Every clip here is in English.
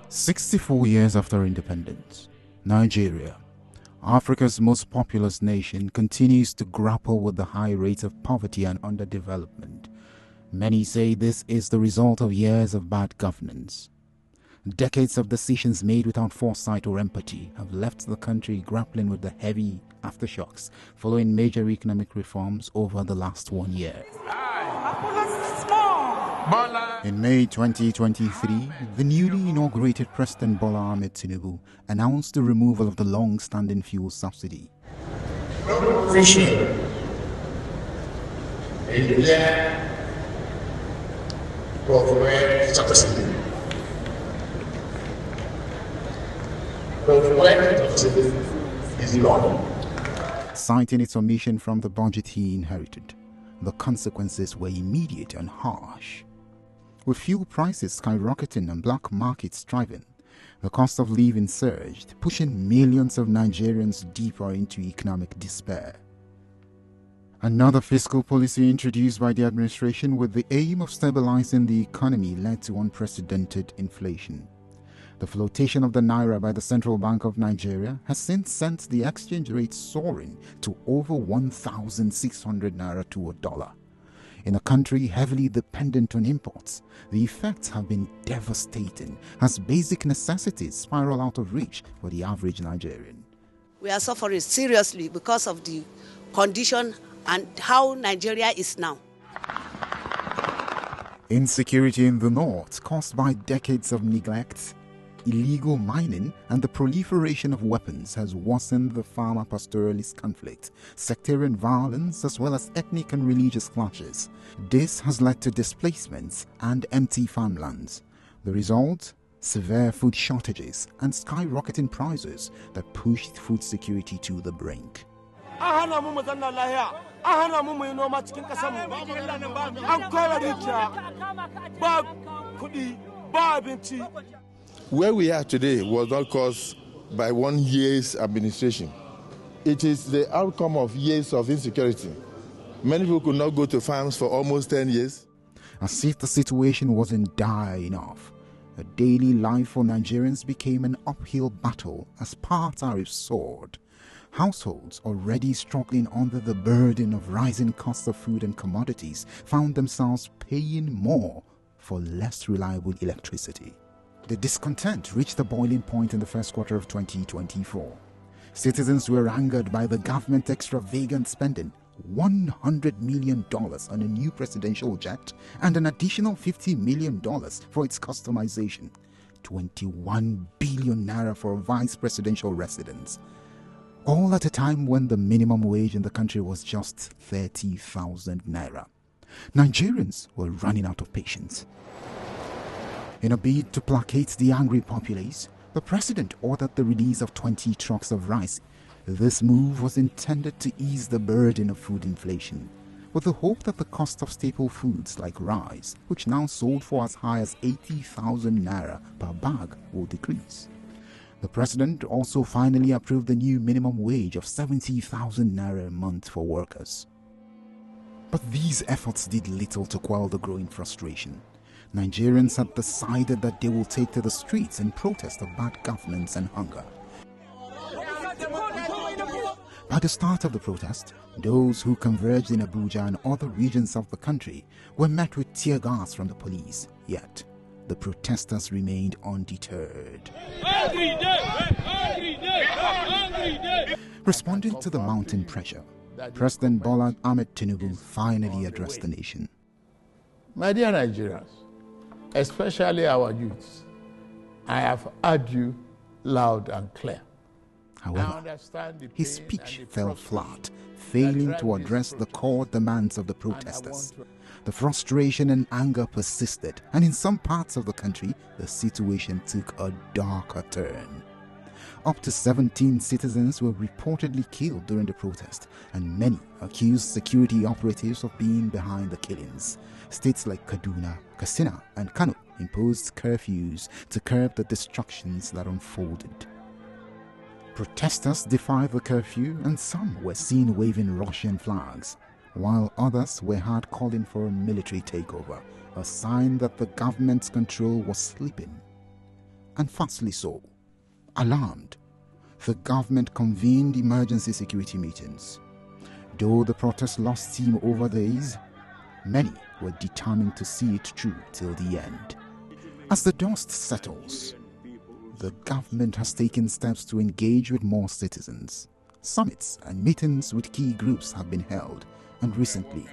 64 years after independence, Nigeria, Africa's most populous nation, continues to grapple with the high rates of poverty and underdevelopment. Many say this is the result of years of bad governance. Decades of decisions made without foresight or empathy have left the country grappling with the heavy aftershocks following major economic reforms over the last 1 year. In May 2023, the newly inaugurated President Bola Ahmed Tinubu announced the removal of the long-standing fuel subsidy. Citing its omission from the budget he inherited, the consequences were immediate and harsh. With fuel prices skyrocketing and black markets thriving, the cost of living surged, pushing millions of Nigerians deeper into economic despair. Another fiscal policy introduced by the administration with the aim of stabilizing the economy led to unprecedented inflation. The flotation of the naira by the Central Bank of Nigeria has since sent the exchange rate soaring to over 1,600 naira to a dollar. In a country heavily dependent on imports, the effects have been devastating as basic necessities spiral out of reach for the average Nigerian. We are suffering seriously because of the condition and how Nigeria is now. Insecurity in the north, caused by decades of neglect, illegal mining, and the proliferation of weapons, has worsened the farmer-pastoralist conflict, sectarian violence, as well as ethnic and religious clashes. This has led to displacements and empty farmlands. The result? Severe food shortages and skyrocketing prices that pushed food security to the brink. Where we are today was not caused by 1 year's administration. It is the outcome of years of insecurity. Many people could not go to farms for almost 10 years. As if the situation wasn't dire enough, a daily life for Nigerians became an uphill battle as power tariffs soared. Households already struggling under the burden of rising costs of food and commodities found themselves paying more for less reliable electricity. The discontent reached a boiling point in the first quarter of 2024. Citizens were angered by the government's extravagant spending, $100 million on a new presidential jet and an additional $50 million for its customization, 21 billion naira for a vice presidential residence. All at a time when the minimum wage in the country was just 30,000 naira. Nigerians were running out of patience. In a bid to placate the angry populace, the president ordered the release of 20 trucks of rice. This move was intended to ease the burden of food inflation, with the hope that the cost of staple foods like rice, which now sold for as high as 80,000 naira per bag, will decrease. The president also finally approved the new minimum wage of 70,000 naira a month for workers. But these efforts did little to quell the growing frustration. Nigerians had decided that they will take to the streets in protest of bad governance and hunger. By the start of the protest, those who converged in Abuja and other regions of the country were met with tear gas from the police, yet the protesters remained undeterred. Responding to the mounting pressure, President Bola Ahmed Tinubu finally addressed the nation. My dear Nigerians, especially our youths, I have heard you loud and clear. However, his speech fell flat, failing to address the core demands of the protesters. The frustration and anger persisted, and in some parts of the country, the situation took a darker turn. Up to 17 citizens were reportedly killed during the protest, and many accused security operatives of being behind the killings. States like Kaduna, Katsina, and Kano imposed curfews to curb the destructions that unfolded. Protesters defied the curfew, and some were seen waving Russian flags, while others were heard calling for a military takeover, a sign that the government's control was slipping. and fastly so. Alarmed, the government convened emergency security meetings. Though the protest lost steam over days, many were determined to see it through till the end. As the dust settles, the government has taken steps to engage with more citizens. Summits and meetings with key groups have been held, and recently,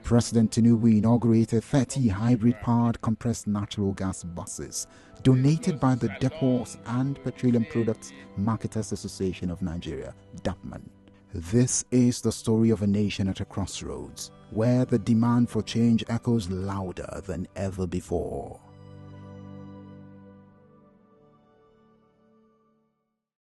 President Tinubu inaugurated 30 hybrid-powered compressed natural gas buses donated by the Depots and Petroleum Products Marketers Association of Nigeria, DAPMAN. This is the story of a nation at a crossroads, where the demand for change echoes louder than ever before.